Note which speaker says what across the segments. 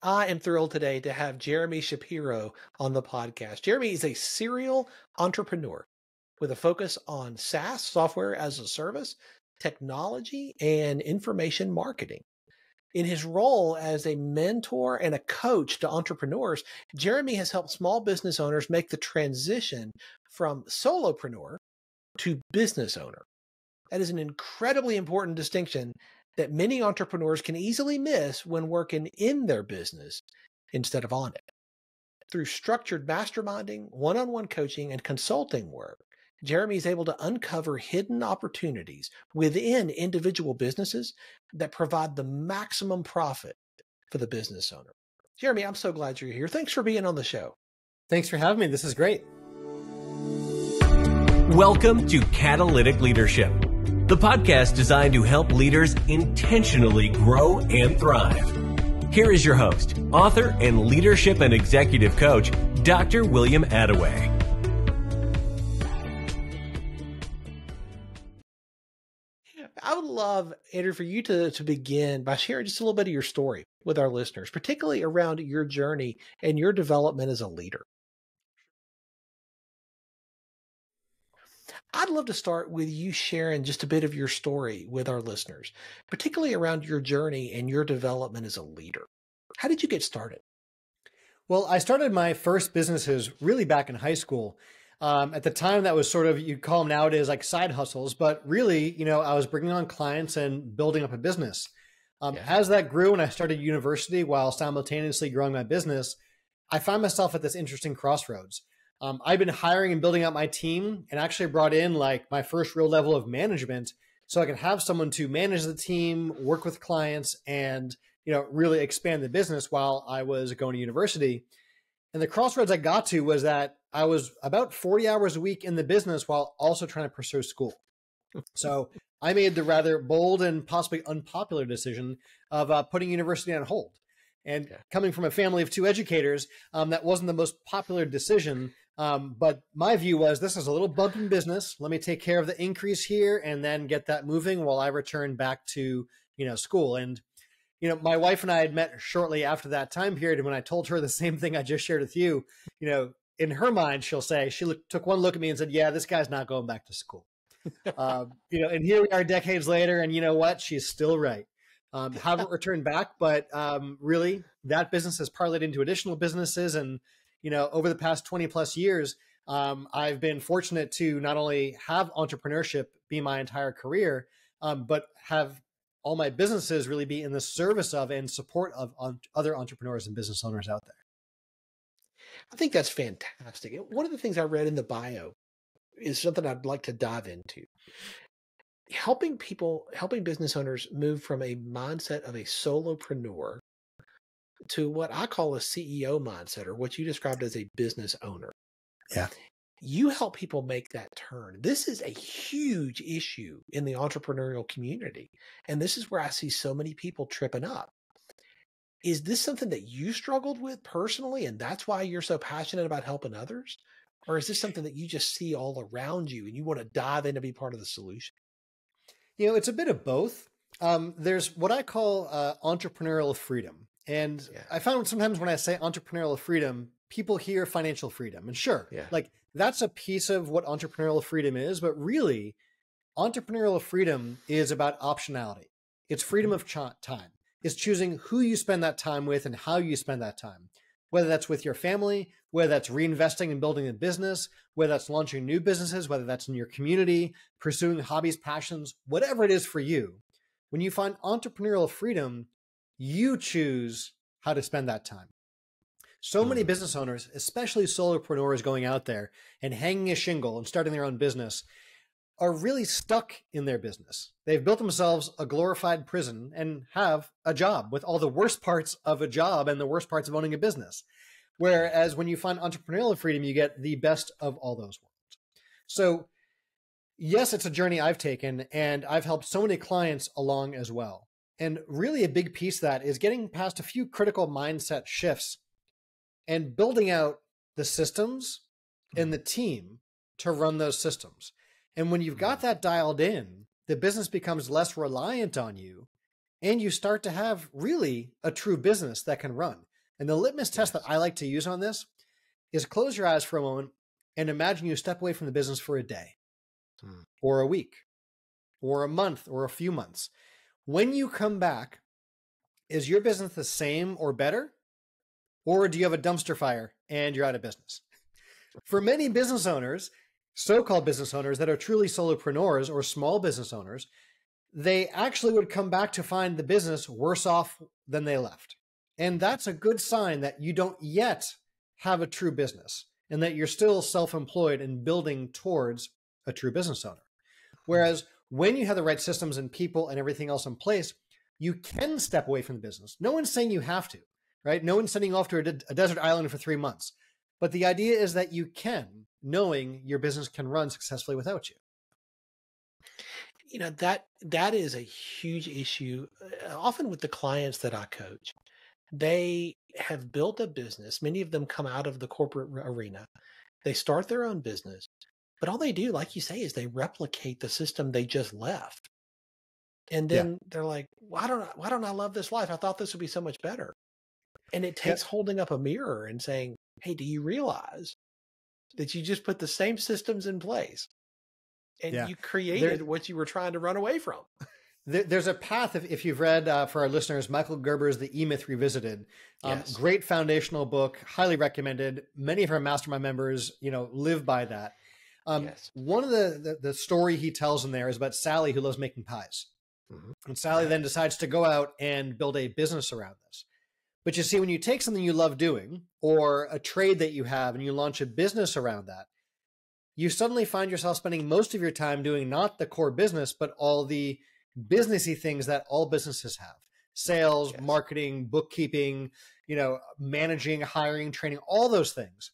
Speaker 1: I am thrilled today to have Jeremy Shapiro on the podcast. Jeremy is a serial entrepreneur with a focus on SaaS, software as a service, technology, and information marketing. In his role as a mentor and a coach to entrepreneurs, Jeremy has helped small business owners make the transition from solopreneur to business owner. That is an incredibly important distinction that many entrepreneurs can easily miss when working in their business instead of on it. Through structured masterminding, one-on-one coaching, and consulting work, Jeremy is able to uncover hidden opportunities within individual businesses that provide the maximum profit for the business owner. Jeremy, I'm so glad you're here. Thanks for being on the show.
Speaker 2: Thanks for having me. This is great.
Speaker 3: Welcome to Catalytic Leadership, the podcast designed to help leaders intentionally grow and thrive. Here is your host, author, and leadership and executive coach, Dr. William Attaway.
Speaker 1: I would love, Andrew, for you to begin by sharing just a little bit of your story with our listeners, particularly around your journey and your development as a leader. I'd love to start with you sharing just a bit of your story with our listeners, particularly around your journey and your development as a leader. How did you get started?
Speaker 2: Well, I started my first businesses really back in high school. At the time, that was sort of, you'd call them nowadays like side hustles, but really, I was bringing on clients and building up a business. As that grew and I started university while simultaneously growing my business, I found myself at this interesting crossroads. I've been hiring and building out my team and actually brought in like my first real level of management so I could have someone to manage the team, work with clients, and really expand the business while I was going to university. And the crossroads I got to was that I was about 40 hours a week in the business while also trying to pursue school. So I made the rather bold and possibly unpopular decision of putting university on hold. And coming from a family of two educators, that wasn't the most popular decision. But my view was, this is a little bump in business. Let me take care of the increase here and then get that moving while I return back to, school. And, my wife and I had met shortly after that time period. And when I told her the same thing I just shared with you, in her mind, she'll say, took one look at me and said, yeah, this guy's not going back to school. And here we are decades later. And you know what? She's still right. Haven't returned back, but really that business has parlayed into additional businesses. And, over the past 20 plus years, I've been fortunate to not only have entrepreneurship be my entire career, but have all my businesses really be in the service of and support of other entrepreneurs and business owners out there.
Speaker 1: I think that's fantastic. One of the things I read in the bio is something I'd like to dive into. Helping business owners move from a mindset of a solopreneur to what I call a CEO mindset, or what you described as a business owner.
Speaker 2: Yeah.
Speaker 1: You help people make that turn. This is a huge issue in the entrepreneurial community. And this is where I see so many people tripping up. Is this something that you struggled with personally, and that's why you're so passionate about helping others? Or is this something that you just see all around you and you want to dive in to be part of the solution?
Speaker 2: It's a bit of both. There's what I call entrepreneurial freedom. And I found sometimes when I say entrepreneurial freedom, people hear financial freedom. And sure, like that's a piece of what entrepreneurial freedom is. But really, entrepreneurial freedom is about optionality. It's freedom of time. It's choosing who you spend that time with and how you spend that time, whether that's with your family, whether that's reinvesting and building a business, whether that's launching new businesses, whether that's in your community, pursuing hobbies, passions, whatever it is for you. When you find entrepreneurial freedom, you choose how to spend that time. So many business owners, especially solopreneurs going out there and hanging a shingle and starting their own business, are really stuck in their business. They've built themselves a glorified prison and have a job with all the worst parts of a job and the worst parts of owning a business. Whereas when you find entrepreneurial freedom, you get the best of all those worlds. So yes, it's a journey I've taken, and I've helped so many clients along as well. And really a big piece of that is getting past a few critical mindset shifts and building out the systems and the team to run those systems. And when you've got that dialed in, the business becomes less reliant on you and you start to have really a true business that can run. And the litmus test that I like to use on this is close your eyes for a moment and imagine you step away from the business for a day or a week or a month or a few months. When you come back, is your business the same or better? Or do you have a dumpster fire and you're out of business? For many business owners, so-called business owners that are truly solopreneurs or small business owners, they actually would come back to find the business worse off than they left. And that's a good sign that you don't yet have a true business and that you're still self-employed and building towards a true business owner. Whereas when you have the right systems and people and everything else in place, you can step away from the business. No one's saying you have to, right? No one's sending you off to a desert island for 3 months. But the idea is that you can, knowing your business can run successfully without you.
Speaker 1: You know, that is a huge issue. Often with the clients that I coach, they have built a business. Many of them come out of the corporate arena. They start their own business, but all they do, like you say, is they replicate the system they just left. And then they're like, why don't I love this life? I thought this would be so much better. And it takes holding up a mirror and saying, hey, do you realize that you just put the same systems in place and you created what you were trying to run away from?
Speaker 2: There's a path, if you've read, for our listeners, Michael Gerber's The E-Myth Revisited. Great foundational book, highly recommended. Many of our mastermind members, live by that. One of the story he tells in there is about Sally, who loves making pies. And Sally then decides to go out and build a business around this. But you see, when you take something you love doing or a trade that you have and you launch a business around that, you suddenly find yourself spending most of your time doing not the core business, but all the businessy things that all businesses have: sales, marketing, bookkeeping, managing, hiring, training, all those things,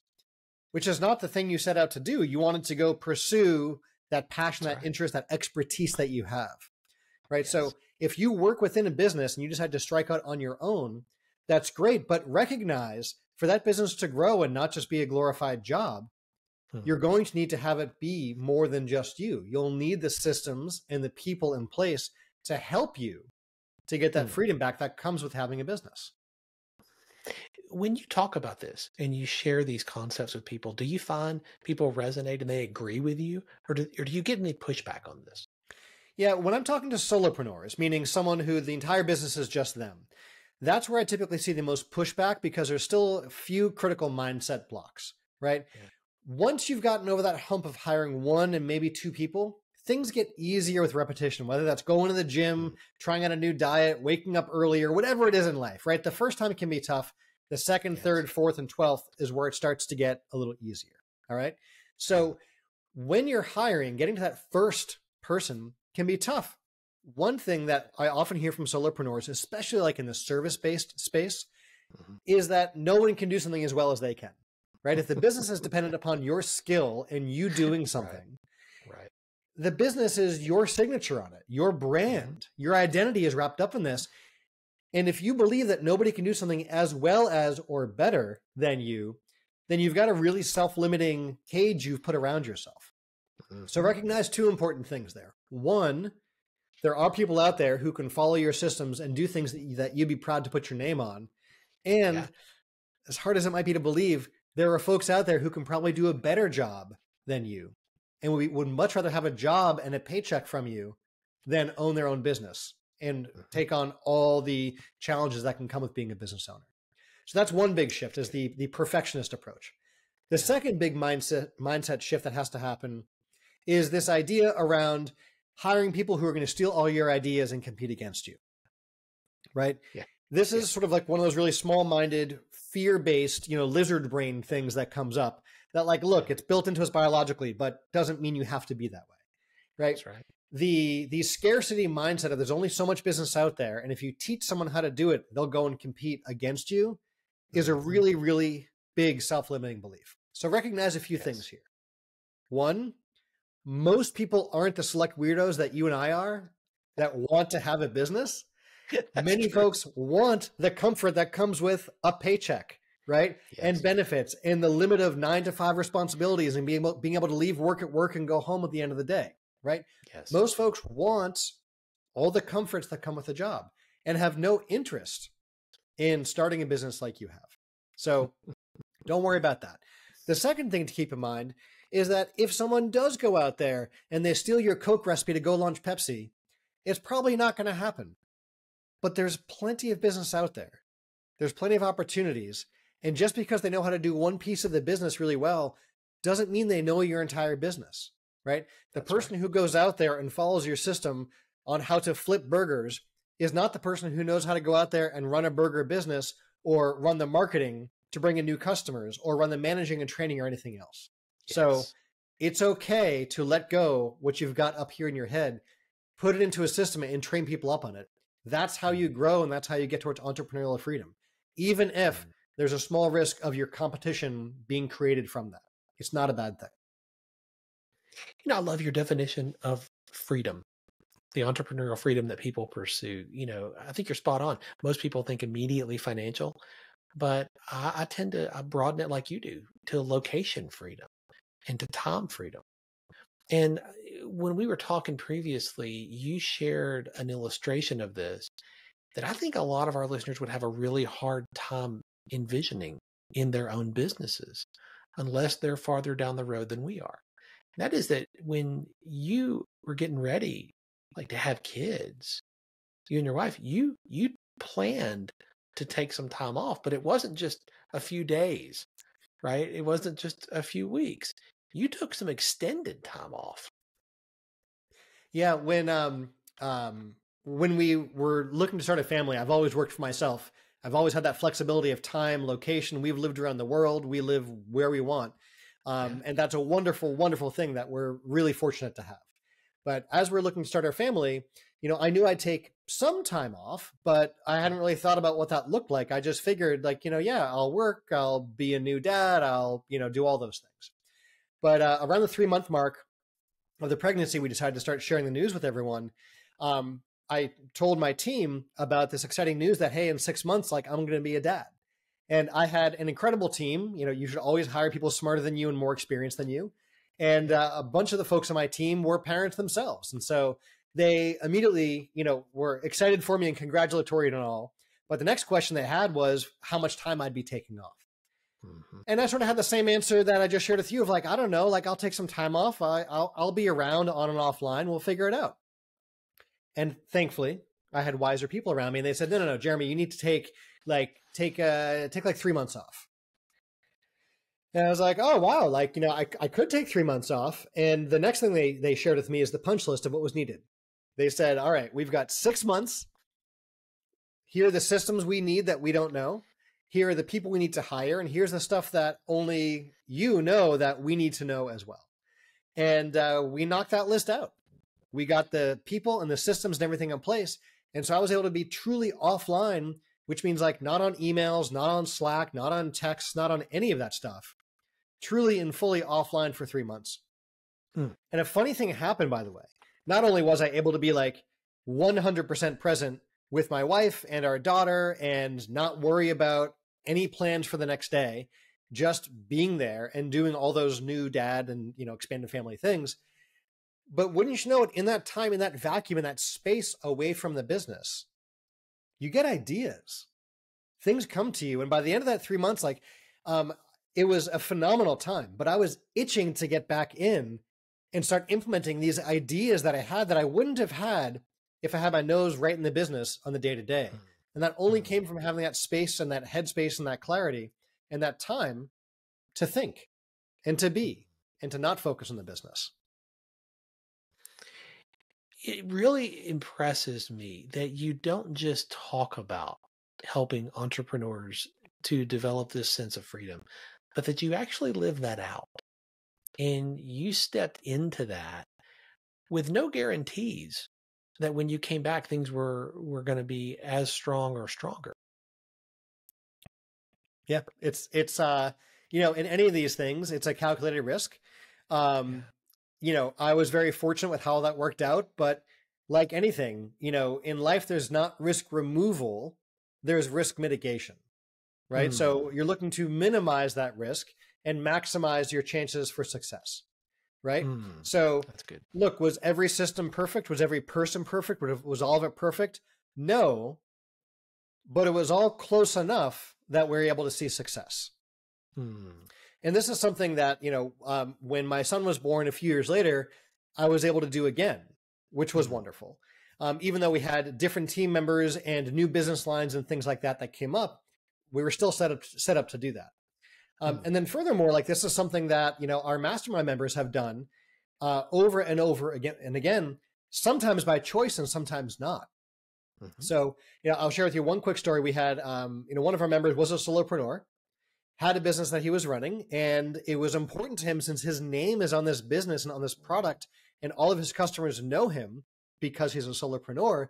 Speaker 2: which is not the thing you set out to do. You wanted to go pursue that passion, that interest, that expertise that you have, right? So if you work within a business and you decide to strike out on your own, that's great, but recognize for that business to grow and not just be a glorified job, you're going to need to have it be more than just you. You'll need the systems and the people in place to help you to get that freedom back that comes with having a business.
Speaker 1: When you talk about this and you share these concepts with people, do you find people resonate and they agree with you? Or do you get any pushback on this?
Speaker 2: Yeah, when I'm talking to solopreneurs, meaning someone who the entire business is just them, that's where I typically see the most pushback because there's still a few critical mindset blocks, right? Yeah. Once you've gotten over that hump of hiring one and maybe two people, things get easier with repetition, whether that's going to the gym, trying out a new diet, waking up earlier, whatever it is in life, right? The first time it can be tough. The second, third, fourth, and 12th is where it starts to get a little easier, all right? So when you're hiring, getting to that first person can be tough. One thing that I often hear from solopreneurs, especially like in the service-based space, is that no one can do something as well as they can, right? If the business is dependent upon your skill and you doing something, the business is your signature on it, your brand, your identity is wrapped up in this. And if you believe that nobody can do something as well as or better than you, then you've got a really self-limiting cage you've put around yourself. So recognize two important things there. One, there are people out there who can follow your systems and do things that you'd be proud to put your name on. And as hard as it might be to believe, there are folks out there who can probably do a better job than you. And we would much rather have a job and a paycheck from you than own their own business and take on all the challenges that can come with being a business owner. So that's one big shift, is the perfectionist approach. The second big mindset shift that has to happen is this idea around hiring people who are going to steal all your ideas and compete against you, right? This is sort of like one of those really small-minded, fear-based, lizard brain things that comes up that, like, look, it's built into us biologically, but doesn't mean you have to be that way, right? That's right. The scarcity mindset of there's only so much business out there, and if you teach someone how to do it, they'll go and compete against you, is a really, really big self-limiting belief. So recognize a few things here. One, most people aren't the select weirdos that you and I are that want to have a business. Many folks want the comfort that comes with a paycheck, right? And benefits and the limit of 9 to 5 responsibilities and being able to leave work at work and go home at the end of the day, right? Most folks want all the comforts that come with a job. and have no interest in starting a business like you have. So don't worry about that. The second thing to keep in mind is that if someone does go out there and they steal your Coke recipe to go launch Pepsi, it's probably not going to happen. But there's plenty of business out there. There's plenty of opportunities. And just because they know how to do one piece of the business really well doesn't mean they know your entire business, right? The person who goes out there and follows your system on how to flip burgers is not the person who knows how to go out there and run a burger business or run the marketing to bring in new customers or run the managing and training or anything else. Yes. So it's okay to let go what you've got up here in your head, put it into a system and train people up on it. That's how you grow, and that's how you get towards entrepreneurial freedom, even if there's a small risk of your competition being created from that. It's not a bad thing.
Speaker 1: You know, I love your definition of freedom, the entrepreneurial freedom that people pursue. You know, I think you're spot on. Most people think immediately financial, but I tend to broaden it like you do to location freedom and to time freedom. And when we were talking previously, you shared an illustration of this that I think a lot of our listeners would have a really hard time envisioning in their own businesses unless they're farther down the road than we are. And that is that when you were getting ready, like to have kids, you and your wife, you planned to take some time off, but it wasn't just a few days, right? It wasn't just a few weeks. You took some extended time off.
Speaker 2: Yeah, when we were looking to start a family, I've always worked for myself. I've always had that flexibility of time, location. We've lived around the world. We live where we want. And that's a wonderful, wonderful thing that we're really fortunate to have. But as we're looking to start our family, you know, I knew I'd take some time off, but I hadn't really thought about what that looked like. I just figured like, you know, yeah, I'll work, I'll be a new dad, I'll, you know, do all those things. But around the 3-month mark of the pregnancy, we decided to start sharing the news with everyone. I told my team about this exciting news that, hey, in 6 months, like I'm going to be a dad. And I had an incredible team. You know, you should always hire people smarter than you and more experienced than you. And a bunch of the folks on my team were parents themselves. And so they immediately, you know, were excited for me and congratulatory and all. But the next question they had was how much time I'd be taking off. And I sort of had the same answer that I just shared with you of like, I don't know, like I'll take some time off. I'll be around on and offline. We'll figure it out. And thankfully I had wiser people around me and they said, no, Jeremy, you need to take like 3 months off. And I was like, oh, wow. Like, you know, I could take 3 months off. And the next thing they shared with me is the punch list of what was needed. They said, all right, we've got 6 months. Here are the systems we need that we don't know. Here are the people we need to hire. And here's the stuff that only you know that we need to know as well. And we knocked that list out. We got the people and the systems and everything in place. And so I was able to be truly offline, which means like not on emails, not on Slack, not on texts, not on any of that stuff. Truly and fully offline for 3 months. And a funny thing happened, by the way. Not only was I able to be like 100% present with my wife and our daughter and not worry about any plans for the next day, just being there and doing all those new dad and, you know, expanded family things. But wouldn't you know it, in that time, in that vacuum, in that space away from the business, you get ideas. Things come to you. And by the end of that 3 months, like, it was a phenomenal time, but I was itching to get back in and start implementing these ideas that I had that I wouldn't have had if I had my nose right in the business on the day to day. And that only came from having that space and that headspace and that clarity and that time to think and to be and to not focus on the business.
Speaker 1: It really impresses me that you don't just talk about helping entrepreneurs to develop this sense of freedom, but that you actually live that out. And you stepped into that with no guarantees that when you came back, things were going to be as strong or stronger.
Speaker 2: Yeah, it's you know, in any of these things, it's a calculated risk. You know, I was very fortunate with how that worked out, but like anything, you know, in life, there's not risk removal, there's risk mitigation, right? So you're looking to minimize that risk and maximize your chances for success, right? So
Speaker 1: that's good.
Speaker 2: Look, was every system perfect? Was every person perfect? Was all of it perfect? No, but it was all close enough that we were able to see success. And this is something that, when my son was born a few years later, I was able to do again, which was wonderful. Even though we had different team members and new business lines and things like that came up, we were still set up to do that. And then furthermore, like this is something that, our mastermind members have done over and over again and again, sometimes by choice and sometimes not. So, I'll share with you one quick story. We had, one of our members was a solopreneur, had a business that he was running, and it was important to him since his name is on this business and on this product, and all of his customers know him because he's a solopreneur.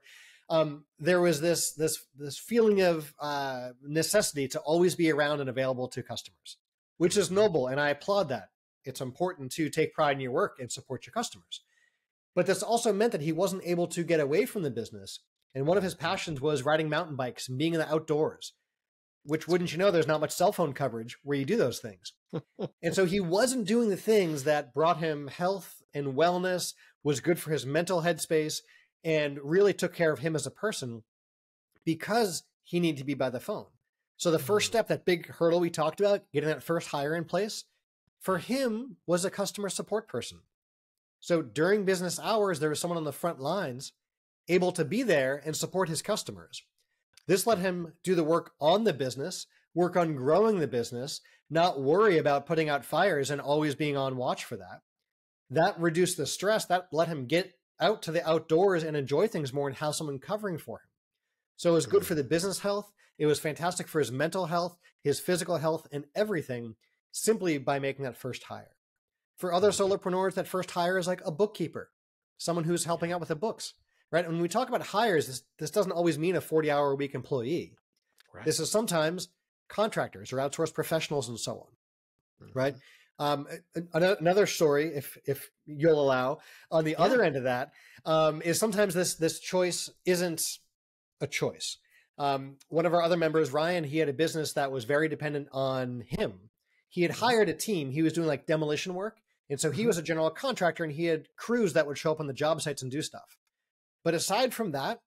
Speaker 2: There was this feeling of necessity to always be around and available to customers, which is noble, and I applaud that. It's important to take pride in your work and support your customers. But this also meant that he wasn't able to get away from the business. And one of his passions was riding mountain bikes and being in the outdoors, which, wouldn't you know, there's not much cell phone coverage where you do those things. And so he wasn't doing the things that brought him health and wellness, was good for his mental headspace, and really took care of him as a person because he needed to be by the phone. So the first step, that big hurdle we talked about, getting that first hire in place, for him was a customer support person. So during business hours, there was someone on the front lines able to be there and support his customers. This let him do the work on the business, work on growing the business, not worry about putting out fires and always being on watch for that. That reduced the stress. That let him get out to the outdoors and enjoy things more and have someone covering for him. So it was good for the business health. It was fantastic for his mental health, his physical health, and everything, simply by making that first hire. For other solopreneurs, that first hire is like a bookkeeper, someone who's helping out with the books, right? When we talk about hires, this doesn't always mean a 40-hour-a-week employee. Right. This is sometimes contractors or outsourced professionals and so on, right? Another story, if you'll allow, on the other end of that, is sometimes this choice isn't a choice. One of our other members, Ryan, he had a business that was very dependent on him. He had hired a team. He was doing like demolition work. And so he was a general contractor, and he had crews that would show up on the job sites and do stuff. But aside from that,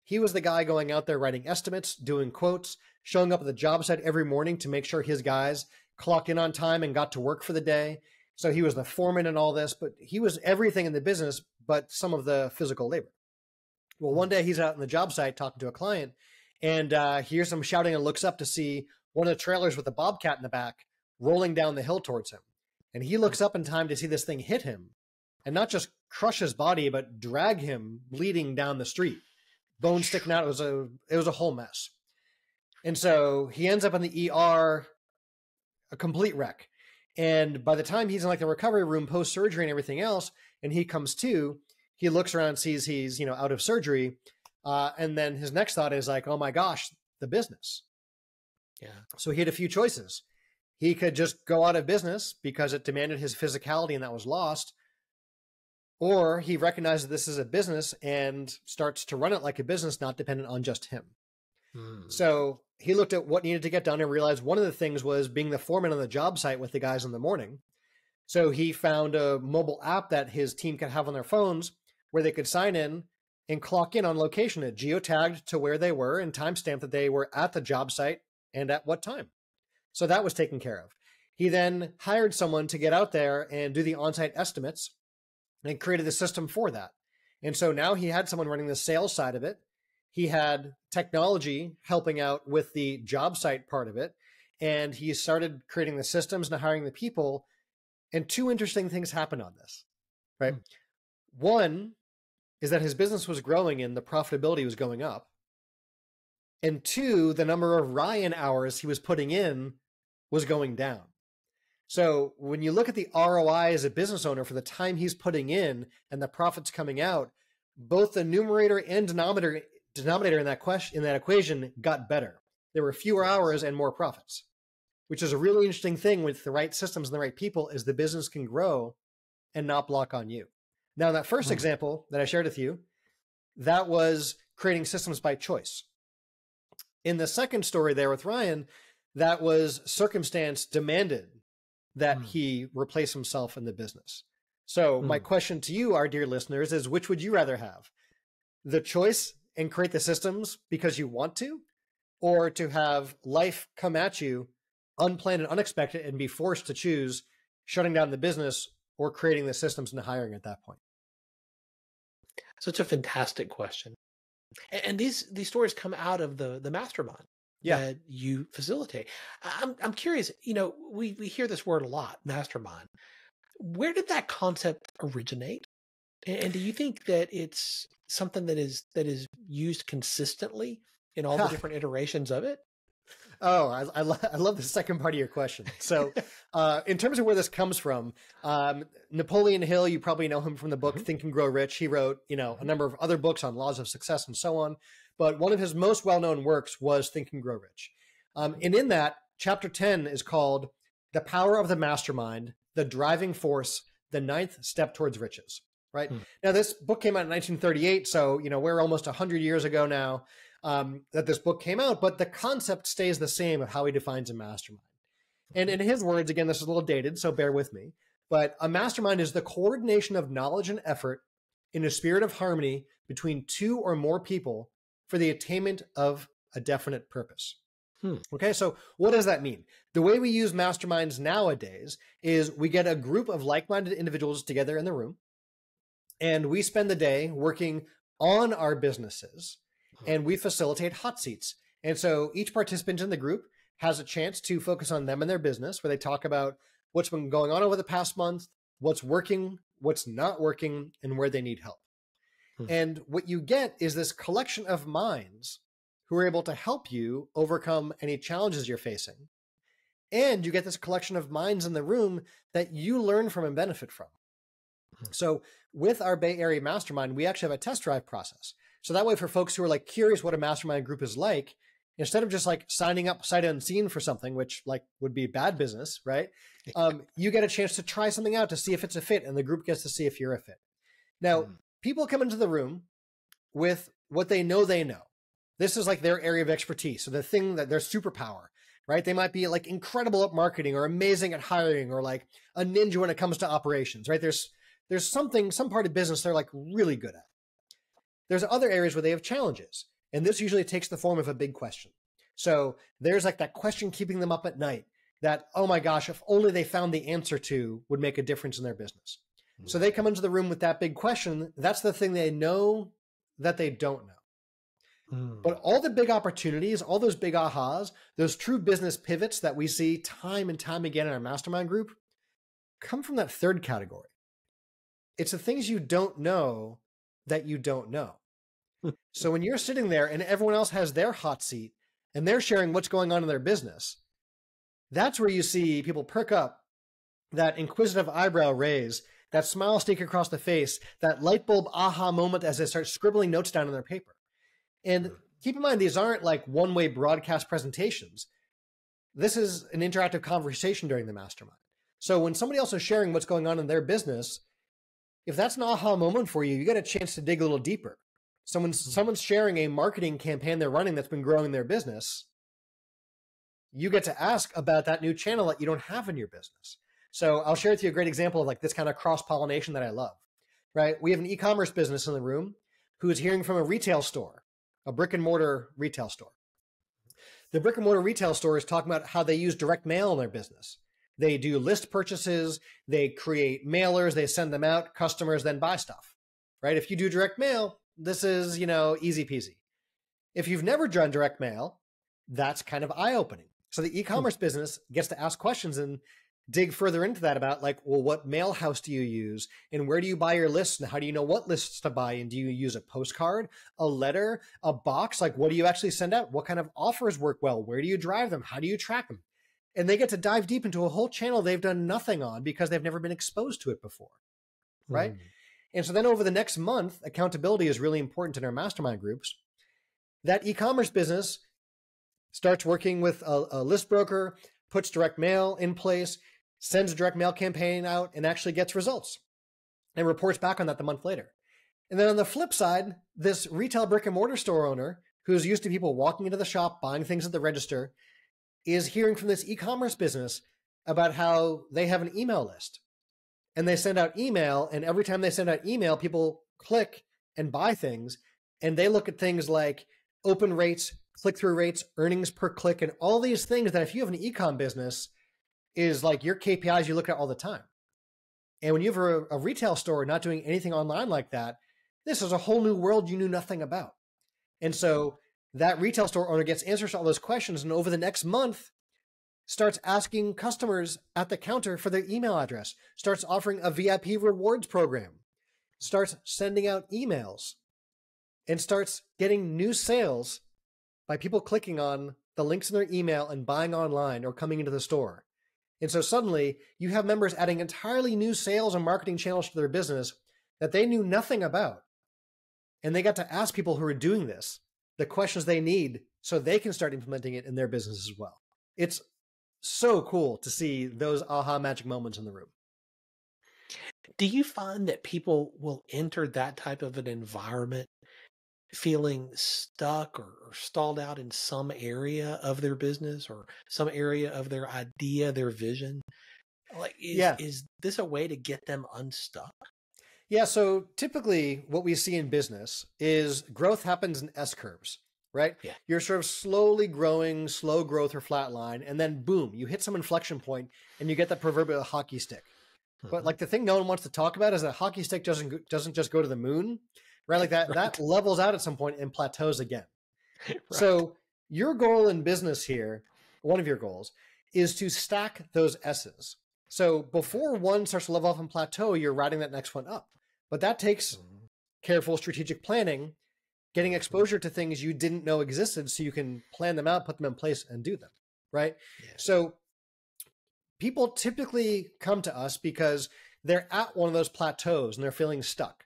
Speaker 2: he was the guy going out there writing estimates, doing quotes, showing up at the job site every morning to make sure his guys clocked in on time and got to work for the day. So he was the foreman and all this, but he was everything in the business, but some of the physical labor. Well, one day he's out on the job site talking to a client, and he hears some shouting and looks up to see one of the trailers with a bobcat in the back rolling down the hill towards him. And he looks up in time to see this thing hit him and not just crush his body, but drag him bleeding down the street, bones sticking out. It was a whole mess. And so he ends up in the ER, a complete wreck. And by the time he's in like the recovery room post-surgery and everything else, and he comes to, he looks around, sees he's, out of surgery. And then his next thought is like, oh my gosh, the business. Yeah. So he had a few choices. He could just go out of business because it demanded his physicality and that was lost. Or he recognizes this is a business and starts to run it like a business, not dependent on just him. So he looked at what needed to get done and realized one of the things was being the foreman on the job site with the guys in the morning. So he found a mobile app that his team could have on their phones where they could sign in and clock in on location. It geotagged to where they were and timestamped that they were at the job site and at what time. So that was taken care of. He then hired someone to get out there and do the on-site estimates and created the system for that. And so now he had someone running the sales side of it. He had technology helping out with the job site part of it. And he started creating the systems and hiring the people. And two interesting things happened on this, right? One is that his business was growing and the profitability was going up. And two, the number of Ryan hours he was putting in was going down. So when you look at the ROI as a business owner for the time he's putting in and the profits coming out, both the numerator and denominator in that equation got better. There were fewer hours and more profits, which is a really interesting thing with the right systems and the right people, is the business can grow and not block on you. Now, that first example that I shared with you, that was creating systems by choice. In the second story there with Ryan, that was circumstance demanded that he replace himself in the business. So my question to you, our dear listeners, is which would you rather have? The choice and create the systems because you want to, or to have life come at you unplanned and unexpected and be forced to choose shutting down the business or creating the systems and hiring at that point?
Speaker 1: Such a fantastic question. And these stories come out of the mastermind that you facilitate. I'm curious, we hear this word a lot, mastermind. Where did that concept originate? And do you think that it's something that is used consistently in all the different iterations of it?
Speaker 2: Oh, I love the second part of your question. So in terms of where this comes from, Napoleon Hill, you probably know him from the book Think and Grow Rich. He wrote, a number of other books on laws of success and so on. But one of his most well-known works was Think and Grow Rich. And in that, chapter 10 is called The Power of the Mastermind, the Driving Force, the Ninth Step Towards Riches. Right? Now, this book came out in 1938, so, we're almost 100 years ago now that this book came out, but the concept stays the same of how he defines a mastermind. And in his words, again, this is a little dated, so bear with me, but a mastermind is the coordination of knowledge and effort in a spirit of harmony between two or more people for the attainment of a definite purpose. Okay, so what does that mean? The way we use masterminds nowadays is we get a group of like-minded individuals together in the room, and we spend the day working on our businesses, and we facilitate hot seats. And so each participant in the group has a chance to focus on them and their business, where they talk about what's been going on over the past month, what's working, what's not working, and where they need help. And what you get is this collection of minds who are able to help you overcome any challenges you're facing. And you get this collection of minds in the room that you learn from and benefit from. So with our Bay Area Mastermind, we actually have a test drive process. So that way, for folks who are like curious what a mastermind group is like, instead of just like signing up sight unseen for something, which like would be bad business, right? You get a chance to try something out to see if it's a fit, and the group gets to see if you're a fit. Now, people come into the room with what they know they know. This is like their area of expertise. So the thing that their superpower, right? They might be like incredible at marketing or amazing at hiring or like a ninja when it comes to operations, right? There's some part of business they're like really good at. There's other areas where they have challenges, and this usually takes the form of a big question. So there's like that question keeping them up at night that, oh my gosh, if only they found the answer to would make a difference in their business. So they come into the room with that big question. That's the thing they know that they don't know. But all the big opportunities, all those big ahas, those true business pivots that we see time and time again in our mastermind group come from that third category. It's the things you don't know that you don't know. So when you're sitting there and everyone else has their hot seat and they're sharing what's going on in their business, that's where you see people perk up, that inquisitive eyebrow raise, that smile sneak across the face, that light bulb aha moment as they start scribbling notes down on their paper. And keep in mind, these aren't like one-way broadcast presentations. This is an interactive conversation during the mastermind. So when somebody else is sharing what's going on in their business, if that's an aha moment for you, you get a chance to dig a little deeper. Someone's sharing a marketing campaign they're running that's been growing their business. You get to ask about that new channel that you don't have in your business. So I'll share with you a great example of like this kind of cross-pollination that I love, right? We have an e-commerce business in the room who is hearing from a retail store, a brick and mortar retail store. The brick and mortar retail store is talking about how they use direct mail in their business. They do list purchases, they create mailers, they send them out, customers then buy stuff, right? If you do direct mail, this is, easy peasy. If you've never done direct mail, that's kind of eye-opening. So the e-commerce business gets to ask questions and dig further into that about like, well, what mail house do you use? And where do you buy your lists? And how do you know what lists to buy? And do you use a postcard, a letter, a box? Like, what do you actually send out? What kind of offers work well? Where do you drive them? How do you track them? And they get to dive deep into a whole channel they've done nothing on because they've never been exposed to it before, right? And so then over the next month, accountability is really important in our mastermind groups. That e-commerce business starts working with a list broker, puts direct mail in place, sends a direct mail campaign out, and actually gets results and reports back on that the month later. And then on the flip side, this retail brick and mortar store owner who's used to people walking into the shop, buying things at the register, is hearing from this e-commerce business about how they have an email list. And they send out email, and every time they send out email, people click and buy things, and they look at things like open rates, click-through rates, earnings per click, and all these things that if you have an e-com business is like your KPIs you look at all the time. And when you have a retail store not doing anything online like that, this is a whole new world you knew nothing about. And so that retail store owner gets answers to all those questions, and over the next month starts asking customers at the counter for their email address, starts offering a VIP rewards program, starts sending out emails, and starts getting new sales by people clicking on the links in their email and buying online or coming into the store. And so suddenly you have members adding entirely new sales and marketing channels to their business that they knew nothing about. And they got to ask people who are doing this the questions they need so they can start implementing it in their business as well. It's so cool to see those aha magic moments in the room.
Speaker 1: Do you find that people will enter that type of an environment feeling stuck or stalled out in some area of their business or some area of their idea, their vision? Like, is this a way to get them unstuck?
Speaker 2: Yeah. So typically what we see in business is growth happens in S curves, right?
Speaker 1: Yeah.
Speaker 2: You're sort of slowly growing, slow growth or flat line, and then boom, you hit some inflection point and you get that proverbial hockey stick. But like the thing no one wants to talk about is that hockey stick doesn't just go to the moon, right? Like that levels out at some point and plateaus again. Right. So your goal in business here, one of your goals, is to stack those S's. So before one starts to level off and plateau, you're riding that next one up. But that takes careful strategic planning, getting exposure to things you didn't know existed so you can plan them out, put them in place and do them, right? Yeah. So people typically come to us because they're at one of those plateaus and they're feeling stuck.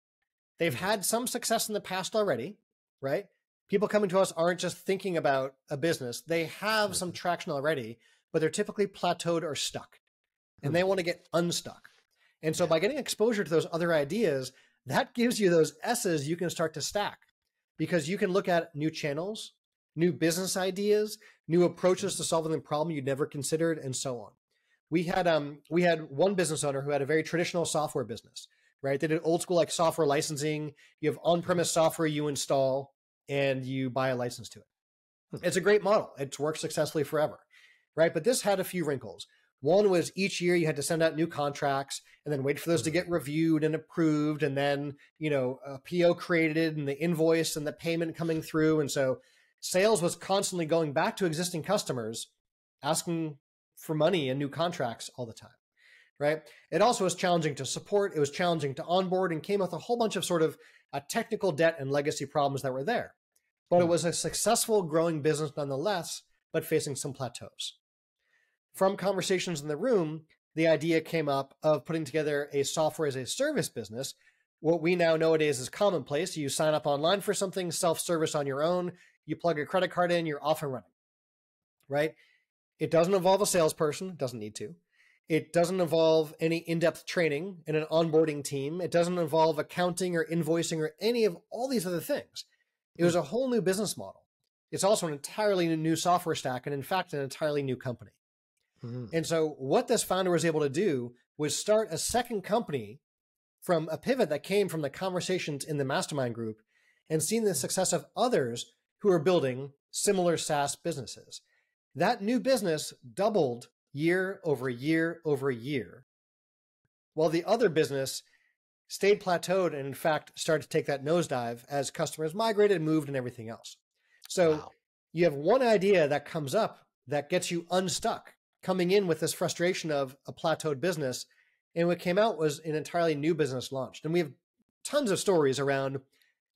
Speaker 2: They've had some success in the past already, right? People coming to us aren't just thinking about a business. They have some traction already, but they're typically plateaued or stuck and they want to get unstuck. And so by getting exposure to those other ideas, that gives you those S's you can start to stack because you can look at new channels, new business ideas, new approaches to solving the problem you'd never considered, and so on. We had one business owner who had a very traditional software business, right? They did old school like software licensing. You have on-premise software you install and you buy a license to it. It's a great model. It's worked successfully forever, right? But this had a few wrinkles. One was each year you had to send out new contracts and then wait for those to get reviewed and approved. And then, a PO created and the invoice and the payment coming through. And so sales was constantly going back to existing customers, asking for money and new contracts all the time, right? It also was challenging to support. It was challenging to onboard and came with a whole bunch of sort of technical debt and legacy problems that were there. But it was a successful growing business nonetheless, but facing some plateaus. From conversations in the room, the idea came up of putting together a software as a service business. What we now nowadays is commonplace. You sign up online for something, self-service on your own, you plug a credit card in, you're off and running, right? It doesn't involve a salesperson. It doesn't need to. It doesn't involve any in-depth training and an onboarding team. It doesn't involve accounting or invoicing or any of all these other things. It was a whole new business model. It's also an entirely new software stack and in fact, an entirely new company. And so what this founder was able to do was start a second company from a pivot that came from the conversations in the Mastermind group and seeing the success of others who are building similar SaaS businesses. That new business doubled year over year over year, while the other business stayed plateaued and in fact started to take that nosedive as customers migrated and moved and everything else. So you have one idea that comes up that gets you unstuck, coming in with this frustration of a plateaued business. And what came out was an entirely new business launched. And we have tons of stories around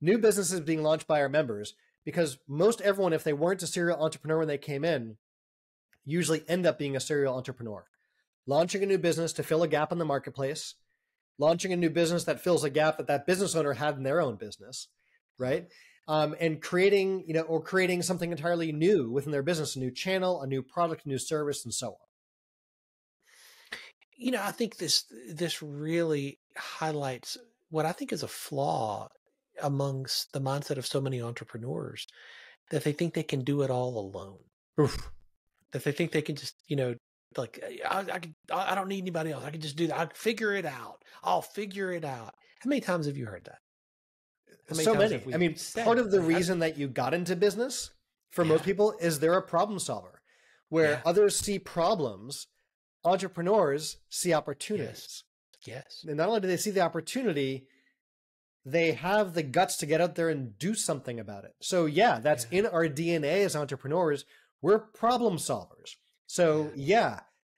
Speaker 2: new businesses being launched by our members because most everyone, if they weren't a serial entrepreneur when they came in, usually end up being a serial entrepreneur, launching a new business to fill a gap in the marketplace, launching a new business that fills a gap that that business owner had in their own business, right? And creating, or creating something entirely new within their business, a new channel, a new product, a new service, and so on.
Speaker 1: I think this really highlights what I think is a flaw amongst the mindset of so many entrepreneurs, that they think they can do it all alone.
Speaker 2: Oof.
Speaker 1: That they think they can just, I don't need anybody else. I can just do that. I'll figure it out. I'll figure it out. How many times have you heard that?
Speaker 2: So many. I mean, part of the reason that you got into business for most people is they're a problem solver. Where others see problems, entrepreneurs see opportunities.
Speaker 1: Yes.
Speaker 2: And not only do they see the opportunity, they have the guts to get out there and do something about it. So that's in our DNA as entrepreneurs. We're problem solvers. So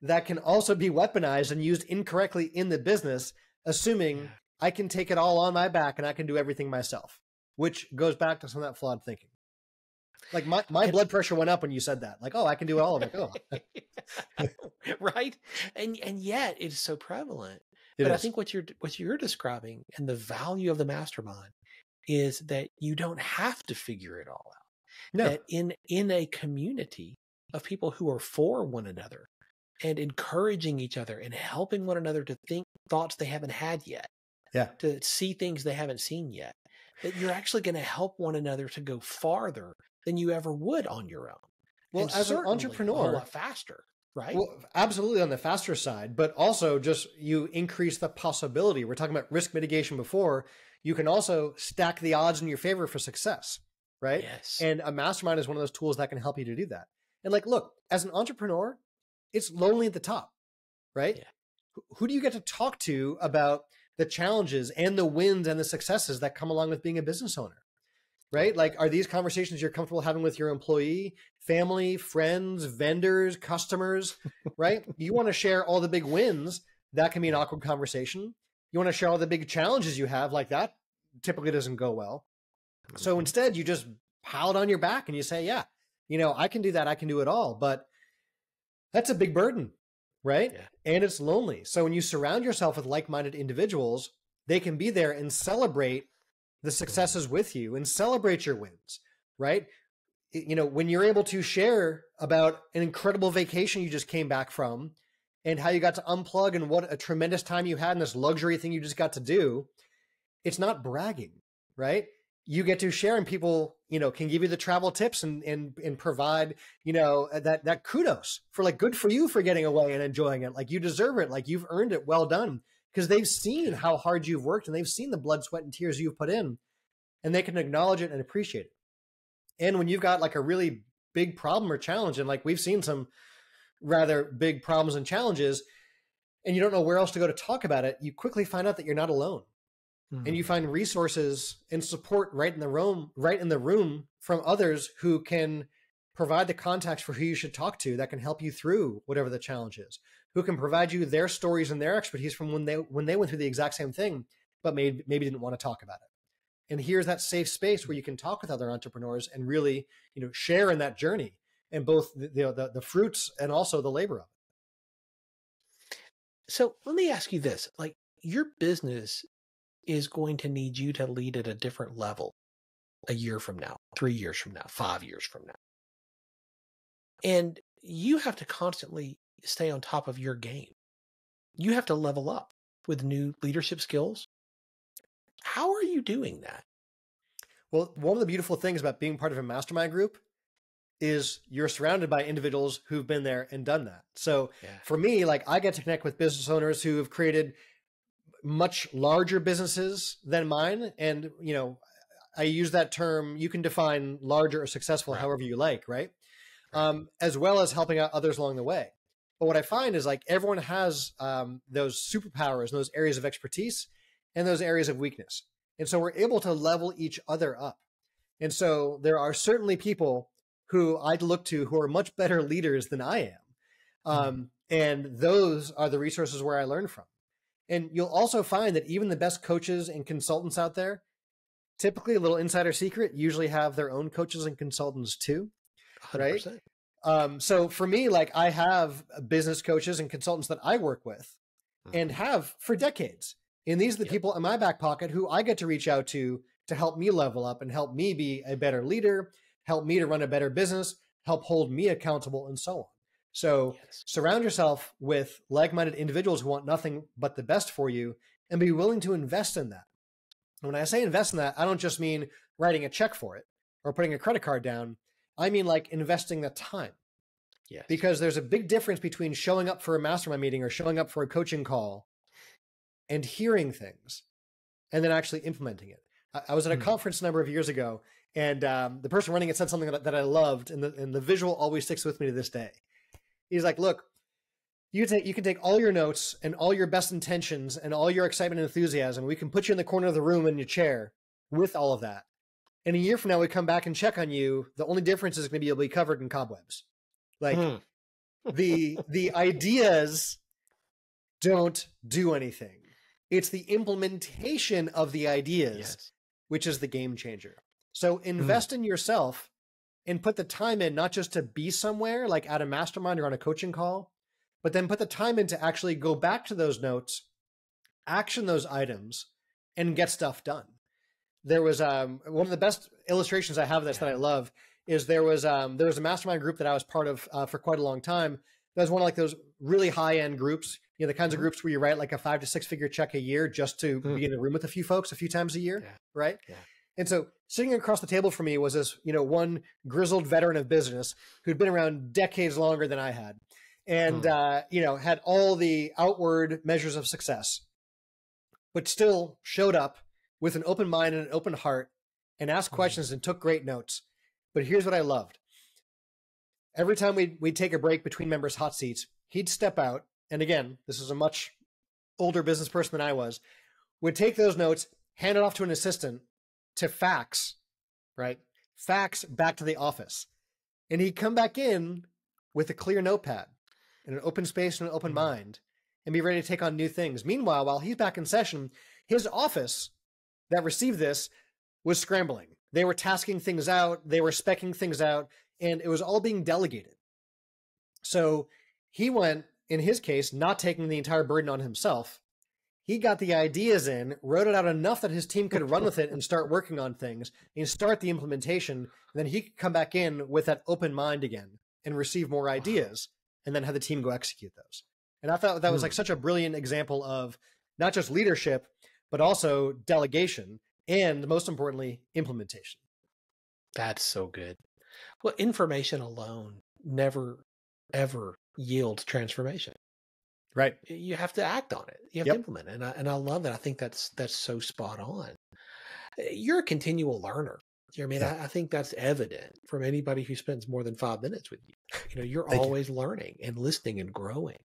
Speaker 2: that can also be weaponized and used incorrectly in the business, assuming I can take it all on my back and I can do everything myself, which goes back to some of that flawed thinking. Like my blood pressure went up when you said that. Like, oh, I can do it all of it. Oh.
Speaker 1: Right. And yet it's so prevalent. I think what you're describing and the value of the mastermind is that you don't have to figure it all out. No. That in a community of people who are for one another and encouraging each other and helping one another to think thoughts they haven't had yet. Yeah. To see things they haven't seen yet. That you're actually going to help one another to go farther than you ever would on your own. Well, and as an entrepreneur, a lot faster, right?
Speaker 2: Well, absolutely on the faster side, but also just you increase the possibility. We're talking about risk mitigation before. You can also stack the odds in your favor for success, right?
Speaker 1: Yes.
Speaker 2: And a mastermind is one of those tools that can help you to do that. And like, look, as an entrepreneur, it's lonely at the top, right? Yeah. Who do you get to talk to about the challenges and the wins and the successes that come along with being a business owner? Right? Like, are these conversations you're comfortable having with your employee, family, friends, vendors, customers, right? You want to share all the big wins. That can be an awkward conversation. You want to share all the big challenges you have, like that typically doesn't go well. So instead you just pile it on your back and you say, yeah, I can do that. I can do it all. But that's a big burden, right? Yeah. And it's lonely. So when you surround yourself with like-minded individuals, they can be there and celebrate the successes with you and celebrate your wins, right? When you're able to share about an incredible vacation you just came back from and how you got to unplug and what a tremendous time you had in this luxury thing you just got to do, it's not bragging, right? You get to share and people, can give you the travel tips and provide, that kudos for like, good for you for getting away and enjoying it. Like you deserve it. Like you've earned it. Well done. Because they've seen how hard you've worked and they've seen the blood, sweat, and tears you've put in, and they can acknowledge it and appreciate it. And when you've got like a really big problem or challenge, and like we've seen some rather big problems and challenges, and you don't know where else to go to talk about it, you quickly find out that you're not alone. And you find resources and support right in the room from others who can provide the context for who you should talk to that can help you through whatever the challenge is, who can provide you their stories and their expertise from when they went through the exact same thing, but maybe didn't want to talk about it. And here's that safe space where you can talk with other entrepreneurs and really, share in that journey and both the fruits and also the labor of it.
Speaker 1: So let me ask you this, like your business is going to need you to lead at a different level a year from now, 3 years from now, 5 years from now. And you have to constantly stay on top of your game. You have to level up with new leadership skills. How are you doing that?
Speaker 2: Well, one of the beautiful things about being part of a mastermind group is you're surrounded by individuals who've been there and done that. So for me, like I get to connect with business owners who have created much larger businesses than mine. And, I use that term, you can define larger or successful however you like, right? As well as helping out others along the way. But what I find is like everyone has those superpowers, those areas of expertise and those areas of weakness. And so we're able to level each other up. And so there are certainly people who I'd look to who are much better leaders than I am. And those are the resources where I learn from. And you'll also find that even the best coaches and consultants out there, typically a little insider secret, usually have their own coaches and consultants too. 100%. Right? So for me, like I have business coaches and consultants that I work with and have for decades. And these are the people in my back pocket who I get to reach out to help me level up and help me be a better leader, help me to run a better business, help hold me accountable and so on. So surround yourself with like-minded individuals who want nothing but the best for you and be willing to invest in that. And when I say invest in that, I don't just mean writing a check for it or putting a credit card down. I mean like investing the time. Yes. Because there's a big difference between showing up for a mastermind meeting or showing up for a coaching call and hearing things and then actually implementing it. I was at a conference a number of years ago And the person running it said something that I loved, and the visual always sticks with me to this day. He's like, look, you can take all your notes and all your best intentions and all your excitement and enthusiasm. We can put you in the corner of the room in your chair with all of that. And a year from now, we come back and check on you. The only difference is going to be you'll be covered in cobwebs. Like the ideas don't do anything. It's the implementation of the ideas, which is the game changer. So invest in yourself and put the time in, not just to be somewhere like at a mastermind or on a coaching call, but then put the time in to actually go back to those notes, action those items, and get stuff done. There was one of the best illustrations I have of this that I love is there was a mastermind group that I was part of for quite a long time. That was one of like those really high end groups, you know, the kinds of groups where you write like a 5 to 6 figure check a year just to be in a room with a few folks a few times a year, right? Yeah. And so sitting across the table from me was this, you know, one grizzled veteran of business who'd been around decades longer than I had, and you know, had all the outward measures of success, but still showed up with an open mind and an open heart and asked questions and took great notes. But here's what I loved. Every time we'd take a break between members' hot seats, he'd step out. And again, this is a much older business person than I was, would take those notes, hand it off to an assistant to fax, right? Fax back to the office. And he'd come back in with a clear notepad and an open space and an open mind and be ready to take on new things. Meanwhile, while he's back in session, his office that received this was scrambling. They were tasking things out. They were speccing things out, and it was all being delegated. So he went, in his case, not taking the entire burden on himself. He got the ideas in, wrote it out enough that his team could run with it and start working on things and start the implementation. And then he could come back in with that open mind again and receive more ideas and then have the team go execute those. And I thought that was like such a brilliant example of not just leadership, but also delegation and, most importantly, implementation.
Speaker 1: That's so good. Well, information alone never, ever yields transformation.
Speaker 2: Right.
Speaker 1: You have to act on it. You have to implement it. And I love that. I think that's so spot on. You're a continual learner. I mean, I think that's evident from anybody who spends more than 5 minutes with you. You know, you're always learning and listening and growing.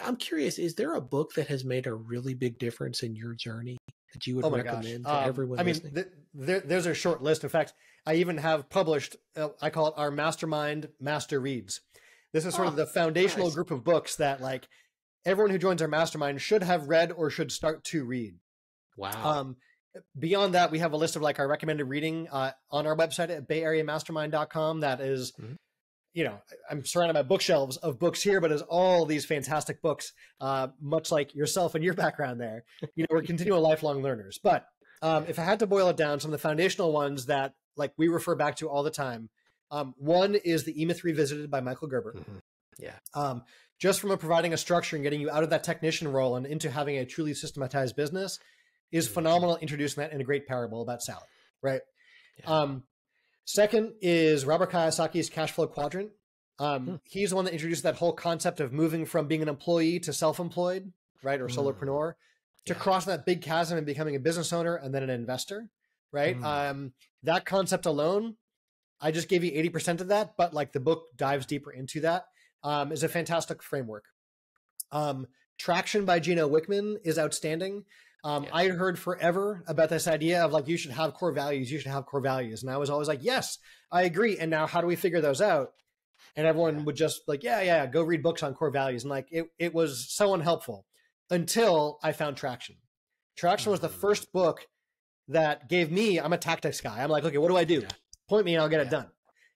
Speaker 1: I'm curious, is there a book that has made a really big difference in your journey that you would recommend to everyone listening?
Speaker 2: There's a short list. In fact, I even have published, I call it our Mastermind Master Reads. This is sort of the foundational group of books that like everyone who joins our mastermind should have read or should start to read.
Speaker 1: Wow.
Speaker 2: Beyond that, we have a list of like our recommended reading on our website at bayareamastermind.com. That is, you know, I'm surrounded by bookshelves of books here, but as all these fantastic books, much like yourself and your background there, you know, we're continual lifelong learners. But if I had to boil it down, some of the foundational ones that like we refer back to all the time, one is the E-Myth Revisited by Michael Gerber. Just from providing a structure and getting you out of that technician role and into having a truly systematized business is phenomenal, introducing that in a great parable about salad, right? Second is Robert Kiyosaki's Cash Flow Quadrant. He's the one that introduced that whole concept of moving from being an employee to self-employed, right? Or solopreneur, to crossing that big chasm and becoming a business owner and then an investor, right? That concept alone, I just gave you 80% of that, but like the book dives deeper into that, is a fantastic framework. Traction by Gino Wickman is outstanding. I had heard forever about this idea of like, you should have core values. You should have core values. And I was always like, yes, I agree. And now how do we figure those out? And everyone would just like, yeah, go read books on core values. And like, it was so unhelpful until I found Traction. Traction was the first book that gave me, I'm a tactics guy. I'm like, okay, what do I do? Point me and I'll get it done.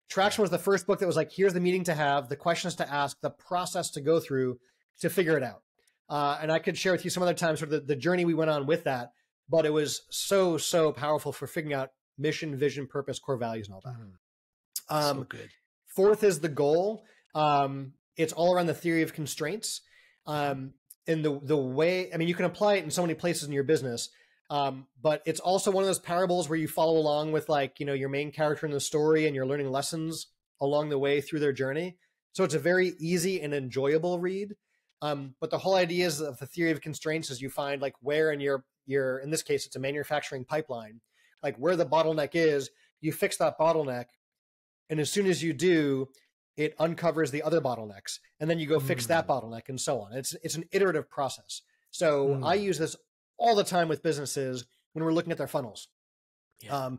Speaker 2: Traction was the first book that was like, here's the meeting to have, the questions to ask, the process to go through to figure it out. And I could share with you some other times sort of the journey we went on with that, but it was so powerful for figuring out mission, vision, purpose, core values, and all that.
Speaker 1: So good.
Speaker 2: Fourth is The Goal. It's all around the theory of constraints. And the way, I mean, you can apply it in so many places in your business, but it's also one of those parables where you follow along with like, you know, your main character in the story and you're learning lessons along the way through their journey. So it's a very easy and enjoyable read. But the whole idea is of the theory of constraints is you find like where in your, in this case, it's a manufacturing pipeline, like where the bottleneck is, you fix that bottleneck. And as soon as you do, it uncovers the other bottlenecks, and then you go fix that bottleneck, and so on. It's an iterative process. So I use this all the time with businesses when we're looking at their funnels. Yeah.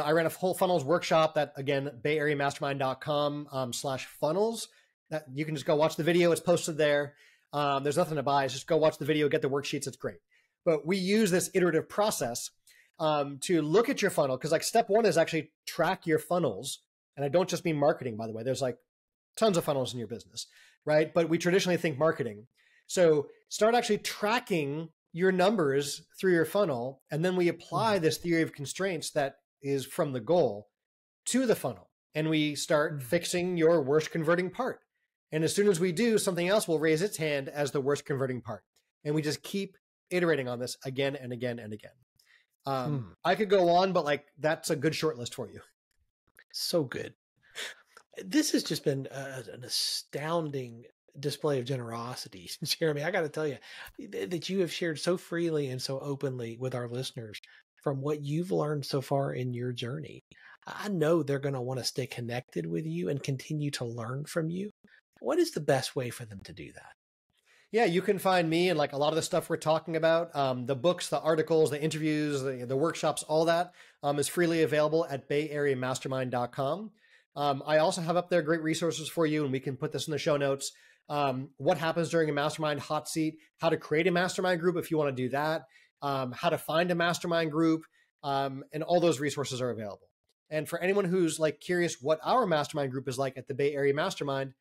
Speaker 2: I ran a whole funnels workshop that, again, bayareamastermind.com/funnels. That you can just go watch the video. It's posted there. There's nothing to buy. It's just go watch the video, get the worksheets. It's great. But we use this iterative process to look at your funnel, because like step one is actually track your funnels. And I don't just mean marketing, by the way. There's like tons of funnels in your business, right? But we traditionally think marketing. So start actually tracking your numbers through your funnel. And then we apply this theory of constraints that is from the goal to the funnel. And we start fixing your worst converting part. And as soon as we do, something else will raise its hand as the worst converting part. And we just keep iterating on this again and again and again. I could go on, but like that's a good short list for you.
Speaker 1: So good. This has just been an astounding display of generosity, Jeremy. I got to tell you that you have shared so freely and so openly with our listeners from what you've learned so far in your journey. I know they're going to want to stay connected with you and continue to learn from you. What is the best way for them to do that?
Speaker 2: Yeah, you can find me and like a lot of the stuff we're talking about, the books, the articles, the interviews, the workshops, all that is freely available at bayareamastermind.com. I also have up there great resources for you, and we can put this in the show notes. What happens during a mastermind hot seat, how to create a mastermind group if you want to do that, how to find a mastermind group, and all those resources are available. And for anyone who's like curious what our mastermind group is like at the Bay Area Mastermind,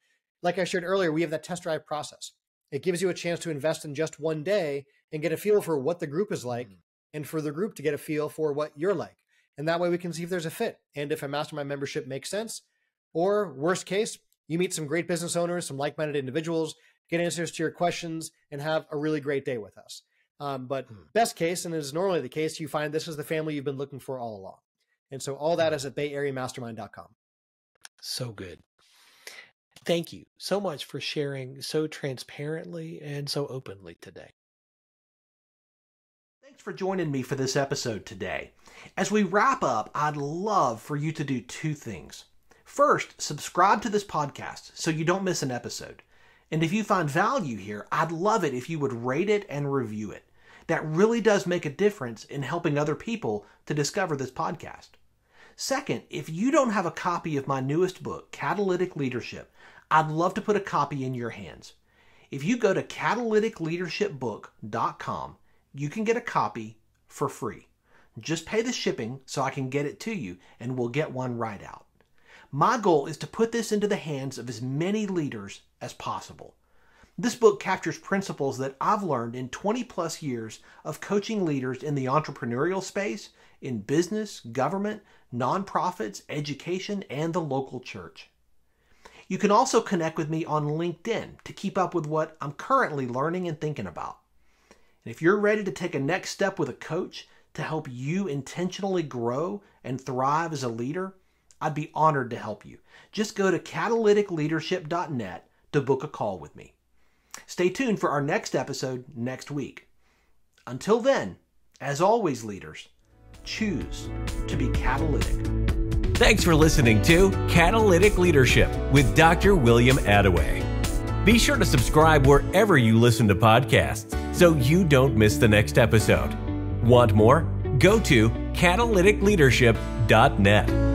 Speaker 2: like I shared earlier, we have that test drive process. It gives you a chance to invest in just one day and get a feel for what the group is like, and for the group to get a feel for what you're like. And that way we can see if there's a fit and if a mastermind membership makes sense. Or worst case, you meet some great business owners, some like-minded individuals, get answers to your questions, and have a really great day with us. But best case, and is normally the case, you find this is the family you've been looking for all along. And so all that is at bayareamastermind.com.
Speaker 1: So good. Thank you so much for sharing so transparently and so openly today. Thanks for joining me for this episode today. As we wrap up, I'd love for you to do two things. First, subscribe to this podcast so you don't miss an episode. And if you find value here, I'd love it if you would rate it and review it. That really does make a difference in helping other people to discover this podcast. Second, if you don't have a copy of my newest book, Catalytic Leadership, I'd love to put a copy in your hands. If you go to catalyticleadershipbook.com, you can get a copy for free. Just pay the shipping so I can get it to you, and we'll get one right out. My goal is to put this into the hands of as many leaders as possible. This book captures principles that I've learned in 20 plus years of coaching leaders in the entrepreneurial space, in business, government, nonprofits, education, and the local church. You can also connect with me on LinkedIn to keep up with what I'm currently learning and thinking about. And if you're ready to take a next step with a coach to help you intentionally grow and thrive as a leader, I'd be honored to help you. Just go to catalyticleadership.net to book a call with me. Stay tuned for our next episode next week. Until then, as always, leaders, choose to be catalytic.
Speaker 3: Thanks for listening to Catalytic Leadership with Dr. William Attaway. Be sure to subscribe wherever you listen to podcasts so you don't miss the next episode. Want more? Go to catalyticleadership.net.